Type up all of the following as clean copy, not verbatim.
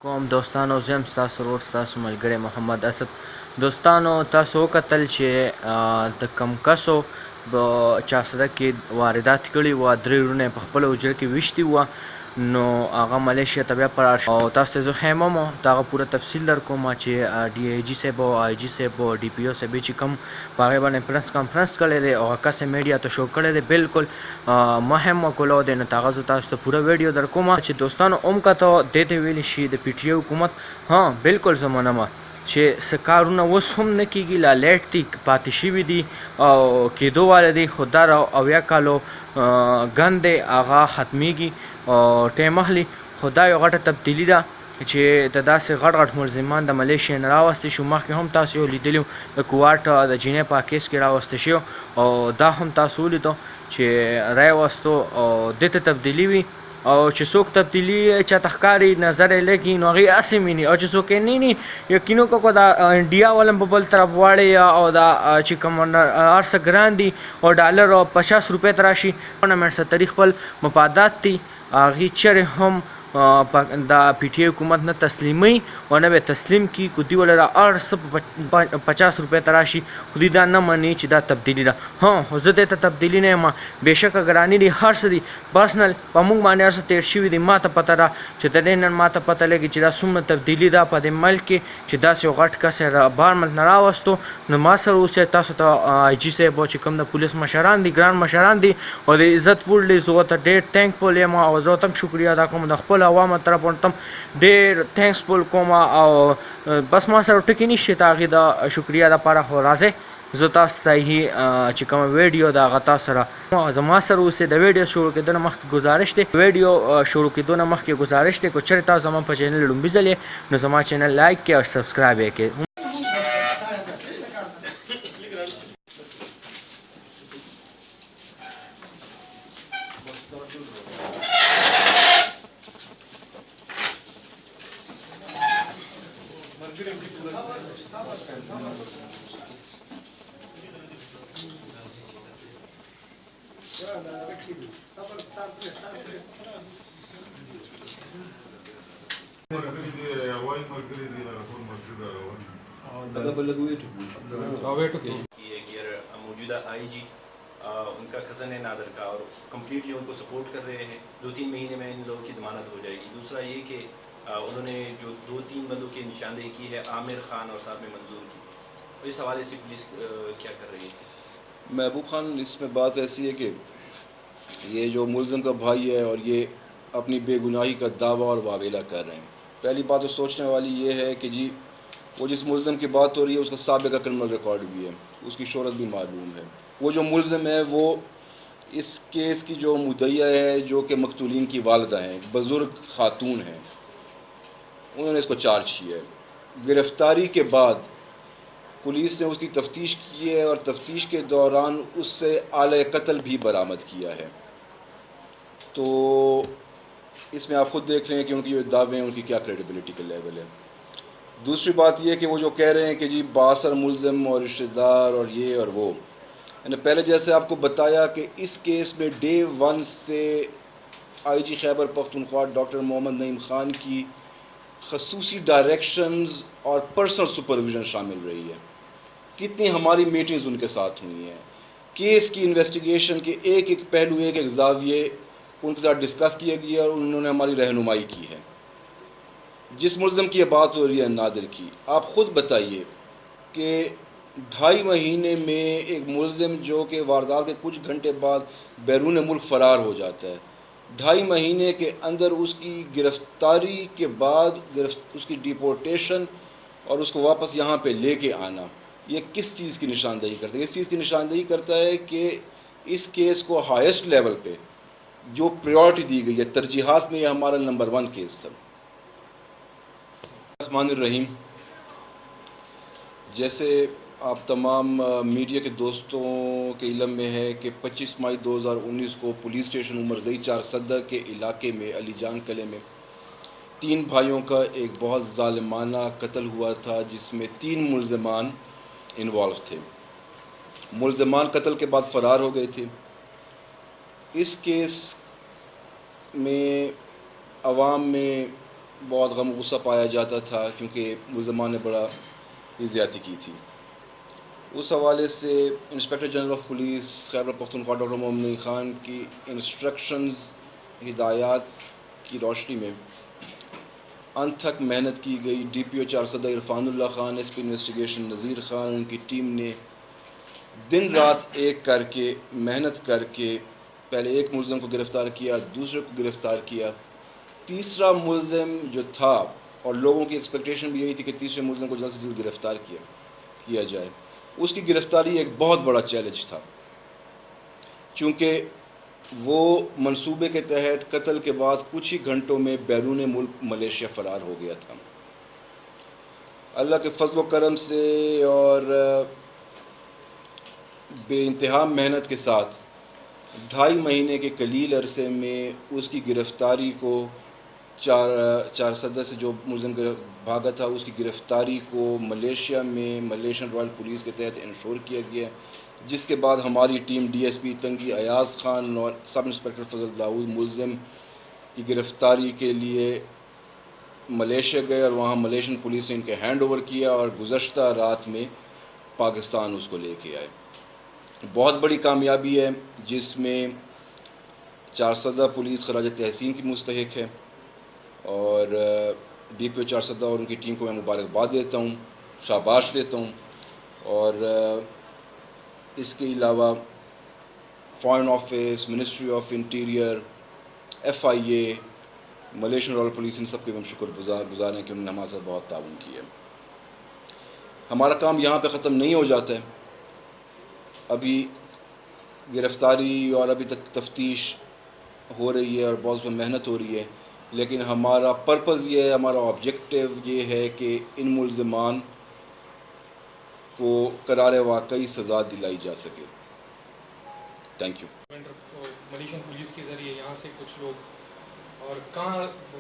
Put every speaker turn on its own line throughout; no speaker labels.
کوم دوستانو زم ستاسو ورور ستاسو ملګری محمد اسد. دوستانو تاسو وکتل چې د کم کسو چا سره کې واردات کړي وه، درې وروڼه یې په خپله حجره کې ویشتي وه، نو هغه ملیشیا ته بیا فرار شو. او تاسو ته زه ښیم د هغه پوره تفصیل در کوم چې ډي ای جي صاحب او آی جي صاحب او ډي پي او صاحب چې کوم په هغې باندې پریس کانفرنس کړی دی او هغه کس یې میډیا ته شو کړی دی، بالکل مهم وکولو دی. نو هغه زه تاسو ته پوره ویډیو در کوم چې دوستانو اوم کته دې ته ویلی شي د پي ټي آی حکومت بالکل زه منم چې څه کارونه اوس هم نه کېږي، لا لیټ دي پاتې شوي دي او کېدو والا دي، خو دا اویا کالو ګند دی هغه ختمیږي او ټایم اخلي. خو دا یو غټه تبدیلي ده چې د داسې غټ غټ ملزمان د ملیشیا نه راوستی شو. مخکې هم تاسو یو لیدلي د کوواټ د جینۍ په کیس کې راوستی شو او دا هم تاسو ولیدو چې راوستو او دې ته تبدیلي وي او چې څوک تبدیلي چاته ښکاري نظر یې لګي نو هغې هسې ویني، او چې څوک یې نه ویني یقینو کو دا انډیا ولم په بل طرف واړی او دا چې کوم هر څه ګران دي او ډالر او 50 روپۍ ته راشي ګورنمنټ سره خپل مفادات دي هغې چیرې هم دا پی ټي آی حکومت نه تسلیموي او نه به تسلیم کي. کو دوی ولره هر څه په 50 روپۍ ته راشي، خو دوی دا نه مني چې دا تبدیلي ده. خو زه دې ته تبدیلي نه یم، بېشکه ګراني دي، هر څه دي پرسنل په موږ باندې هر څه تېر شوي دي. ما ته پته ده چې د دې نن ما ته پته لګي چې دا څومره تبدیلي ده په دې ملک کې چې داسې یو غټ کس یې بهر ملک نه راوستو. نو ما سره اوسئ، تاسو ته آی جي صاحب چې کوم د پولیس مشران دي، ګران مشران دي او د عزت وړ دي، زه ورته ډېر تھینکفل یم او زه ورته هم شکریه ادا کوم د خپل عوامو طرف ورته ډېر تھینکسفل کوم او بس ما سره ټکي نشي د هغې د شکریه دپاره. خو راځئ زه تاسو ته چې کومه ویډیو ده هغه تاسو سره زما سره اوسئ. د ویډیو شروع کېدو نه مخکې گزارش دی، ویډیو شروع کېدو نه مخکې گزارش دی، که چېرې تاسو زما په چینل لومړي ځل یې نو زما چینل لایک کړئ او سبسکرایب یې کړئ. موجودہ آئی جی ان کا کزن ہے نادر کا اور کمپلیٹلی ان کو سپورٹ کر رہے ہیں. 2-3 مہینے میں ان لوگوں کی ضمانت ہو جائے گی. دوسرا یہ کہ انہوں نے جو 2-3 بندوں کی نشاندہی کی ہے عامر خان اور صاحب منظور کی، اس حوالے سے پولیس کیا کر رہی ہے؟
محبوب خان، اس میں بات ایسی ہے کہ یہ جو ملزم کا بھائی ہے اور یہ اپنی بے گناہی کا دعویٰ اور واویلا کر رہے ہیں. پہلی بات تو سوچنے والی یہ ہے کہ جی وہ جس ملزم کی بات ہو رہی ہے اس کا سابقہ کرمنل ریکارڈ بھی ہے، اس کی شہرت بھی معلوم ہے. وہ جو ملزم ہے وہ اس کیس کی جو مدعیہ ہے جو کہ مقتولین کی والدہ ہیں، بزرگ خاتون ہیں، انہوں نے اس کو چارج کیا ہے. گرفتاری کے بعد پولیس نے اس کی تفتیش کی ہے اور تفتیش کے دوران اس سے آلہ قتل بھی برآمد کیا ہے. تو اس میں آپ خود دیکھ لیں کہ ان کی جو دعوے ہیں ان کی کیا کریڈیبلٹی کا لیول ہے. دوسری بات یہ کہ وہ جو کہہ رہے ہیں کہ جی باثر ملزم اور رشتہ دار اور یہ اور وہ، میں نے پہلے جیسے آپ کو بتایا کہ اس کیس میں ڈے 1 سے آئی جی خیبر پختونخوا ڈاکٹر محمد نعیم خان کی خصوصی ڈائریکشنز اور پرسنل سپرویژن شامل رہی ہے. کتنی ہماری میٹنگز ان کے ساتھ ہوئی ہیں، کیس کی انویسٹیگیشن کے ایک ایک پہلو، ایک ایک زاویے ان کے ساتھ ڈسکس کیا گیا اور انہوں نے ہماری رہنمائی کی ہے. جس ملزم کی یہ بات ہو رہی ہے نادر کی، آپ خود بتائیے کہ 2.5 مہینے میں ایک ملزم جو کہ واردات کے کچھ گھنٹے بعد بیرون ملک فرار ہو جاتا ہے، 2.5 مہینے کے اندر اس کی گرفتاری کے بعد اس کی ڈیپورٹیشن اور اس کو واپس یہاں پہ لے کے آنا، یہ کس چیز کی نشاندہی کرتا ہے؟ اس چیز کی نشاندہی کرتا ہے کہ اس کیس کو ہائیسٹ لیول پہ جو پریورٹی دی گئی ہے، ترجیحات میں یہ ہمارا نمبر 1 کیس تھا. الرحمن الرحیم. جیسے آپ تمام میڈیا کے دوستوں کے علم میں ہے کہ 25 مئی 2019 کو پولیس اسٹیشن عمر زئی 4 صدہ کے علاقے میں علی جان قلعے میں 3 بھائیوں کا ایک بہت ظالمانہ قتل ہوا تھا، جس میں 3 ملزمان انوالو تھے. ملزمان قتل کے بعد فرار ہو گئے تھے. اس کیس میں عوام میں بہت غم غصہ پایا جاتا تھا کیونکہ ملزمان نے بڑا ہی زیادتی کی تھی. اس حوالے سے inspector general of police Khyber Pakhtunkhwa doctor Muhammad Ali Khan کی انسٹرکشنز ہدایات کی روشنی میں انتھک محنت کی گئی. D P O Charsadda Irfan Ullah Khan, S P investigation Nazir Khan, ان کی ٹیم نے دن رات ایک کر کے محنت کر کے پہلے ایک ملزم کو گرفتار کیا، دوسرے کو گرفتار کیا، تیسرا ملزم جو تھا، اور لوگوں کی ایکسپیکٹیشن بھی یہی تھی کہ تیسرے ملزم کو جلد سے جلد گرفتار کیا جائے. اس کی گرفتاری ایک بہت بڑا چیلنج تھا چونکہ وہ منصوبے کے تحت قتل کے بعد کچھ ہی گھنٹوں میں بیرون ملک ملیشیا فرار ہو گیا تھا. اللہ کے فضل و کرم سے اور بے انتہا محنت کے ساتھ 2.5 مہینے کے قلیل عرصے میں اس کی گرفتاری کو چارسدہ سے جو ملزم بھاگا تھا اس کی گرفتاری کو ملیشیا میں ملیشین رائل پولیس کے تحت انشور کیا گیا، جس کے بعد ہماری ٹیم ڈی ایس پی تنگی ایاز خان اور سب انسپکٹر فضل داؤد ملزم کی گرفتاری کے لیے ملیشیا گئے اور وہاں ملیشین پولیس نے ان کے ہینڈ اوور کیا اور گزشتہ رات میں پاکستان اس کو لے کے آئے. بہت بڑی کامیابی ہے جس میں چارسدہ پولیس خراج تحسین کی مستحق ہے اور ڈی پی او چارسدہ اور ان کی ٹیم کو میں مبارکباد دیتا ہوں، شاباش دیتا ہوں. اور اس کے علاوہ foreign office, ministry of interior, FIA، Malaysian royal police, ان سب کے بھی ہم شکر گزار ہیں کہ انہوں نے ہمارے ساتھ بہت تعاون کیا. ہمارا کام یہاں پہ ختم نہیں ہو جاتا ہے، ابھی گرفتاری اور ابھی تک تفتیش ہو رہی ہے اور بہت میں محنت ہو رہی ہے، لیکن ہمارا پرپز یہ ہے، ہمارا آبجیکٹو یہ ہے کہ ان ملزمان کو قرار واقعی سزا دلائی جا سکے. Thank you.
ملیشین پولیس کے ذریعے یہاں سے کچھ لوگ اور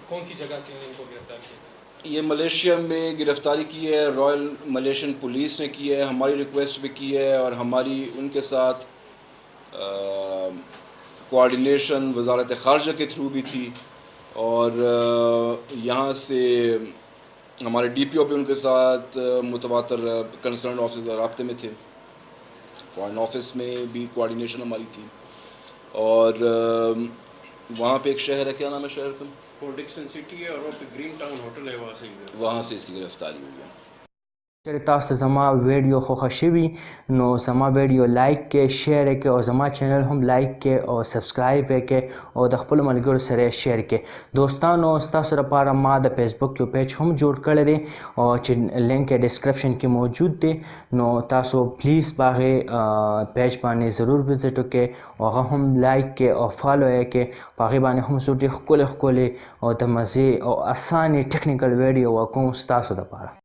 کون سی جگہ سے ان کو گرفتار کیا؟
یہ ملیشیا میں گرفتاری کی ہے، رائل ملیشین پولیس نے کی ہے، ہماری ریکویسٹ بھی کی ہے اور ہماری ان کے ساتھ کوآرڈینیشن وزارت خارجہ کے تھرو بھی تھی اور یہاں سے ہمارے ڈی پی او بھی ان کے ساتھ متواتر کنسرن آفس رابطے میں تھے، فارن آفس میں بھی کوآرڈینیشن ہماری تھی. اور وہاں پہ ایک شہر ہے، کیا نام ہے شہر کا؟
پورٹ ڈکسن سٹی ہے اور وہ پہ گرین ٹاؤن ہوٹل ہے،
وہاں سے اس کی گرفتاری ہوئی ہے.
چلے تاسو زما ویډیو خوښه شوي نو زما ویډیو لایک کې، شیر کې او زما چینل هم لایک کې او سبسکرایب کې او د خپل ملګرو سره شیر کې. دوستانو ستاسو لپاره ما د فیسبوک یو پیج هم جوړ کړی دی او چې لینک یې ډسکرپشن کې موجود دی، نو تاسو پلیز باغې پیج باندې ضرور وزټ وکړئ او هغه هم لایک کې او فالو یې کې. په هغې باندې هم زه ډېر ښکلې او د مزې او اسانې ټیکنیکل ویډیو وکوم ستاسو دپاره.